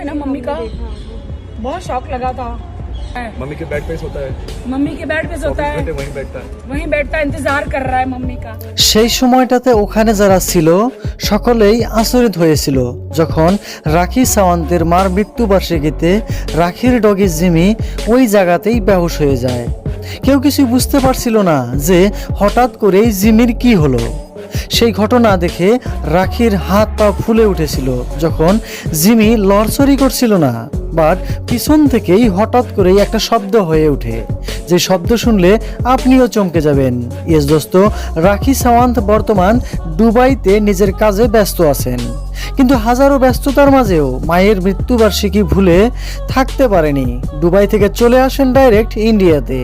ना मम्मी का, बहुत शौक लगा था। मम्मी के बेड पे सोता है, मम्मी के बेड पे सोता है, वहीं बैठता है। वहीं बैठता है, इंतजार कर रहा है मम्मी का। সেই সময়টাতে ওখানে যারা ছিল সকলেই আচরিত হয়েছিল যখন রাখি সাওয়ান্তের মার মৃত্যুবার্ষিকীতে রাখির ডগি জিমি ওই জায়গাতেই বেহুশ হয়ে যায়। কেউ কিছু বুঝতে পারছিল না যে হঠাৎ করেই জিমির কি হলো। সেই ঘটনা দেখে রাখির হাত পা ফুলে উঠেছিল যখন জিমি লড়চড়ি করছিল না, বাট পিছন থেকেই হঠাৎ করেই একটা শব্দ হয়ে ওঠে, যে শব্দ শুনলে আপনিও চমকে যাবেন। ইয়েস দোস্ত, রাখি সাওয়ান্ত বর্তমান দুবাইতে নিজের কাজে ব্যস্ত আছেন, কিন্তু হাজারো ব্যস্ততার মাঝেও মায়ের মৃত্যুবার্ষিকী ভুলে থাকতে পারেনি। দুবাই থেকে চলে আসেন ডাইরেক্ট ইন্ডিয়াতে।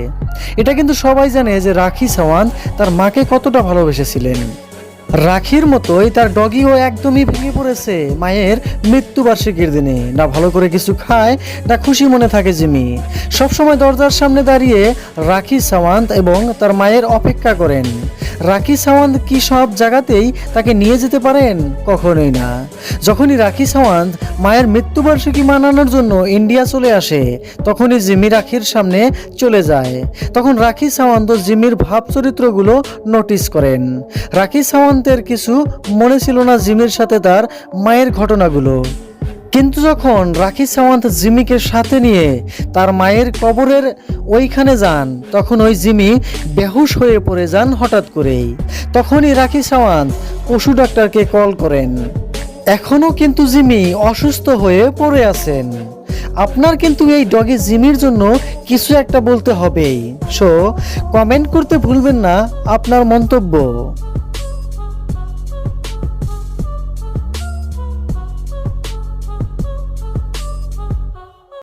এটা কিন্তু সবাই জানে যে রাখি সাওয়ান্ত তার মাকে কতটা ভালোবেসেছিলেন। রাখির মতোই তার ডগিও একদমই ভেঙে পড়েছে মায়ের মৃত্যুবার্ষিকীর দিনে। না ভালো করে কিছু খায়, না খুশি মনে থাকে জিমি। সবসময় দরজার সামনে দাঁড়িয়ে রাখি সাওয়ান্ত এবং তার মায়ের অপেক্ষা করেন। রাখি সাওয়ান্ত কি সব জায়গাতেই তাকে নিয়ে যেতে পারেন? কখনোই না। যখনই রাখি সাওয়ান্ত মায়ের মৃত্যুবার্ষিকী মানানোর জন্য ইন্ডিয়া চলে আসে, তখনই জিমি রাখির সামনে চলে যায়। তখন রাখি সাওয়ান্ত জিমির ভাব চরিত্রগুলো নোটিস করেন। রাখি সাওয়ান্তের কিছু মনে ছিল না জিমির সাথে তার মায়ের ঘটনাগুলো, কিন্তু যখন রাখি সাওয়ান্ত জিমিকে সাথে নিয়ে তার মায়ের কবরের ওইখানে যান, তখন ওই জিমি বেহুশ হয়ে পড়ে যান হঠাৎ করেই। তখনই রাখি সাওয়ান্ত পশু ডাক্তারকে কল করেন। এখনও কিন্তু জিমি অসুস্থ হয়ে পড়ে আছেন। আপনার কিন্তু এই ডগি জিমির জন্য কিছু একটা বলতে হবেই। সো কমেন্ট করতে ভুলবেন না আপনার মন্তব্য।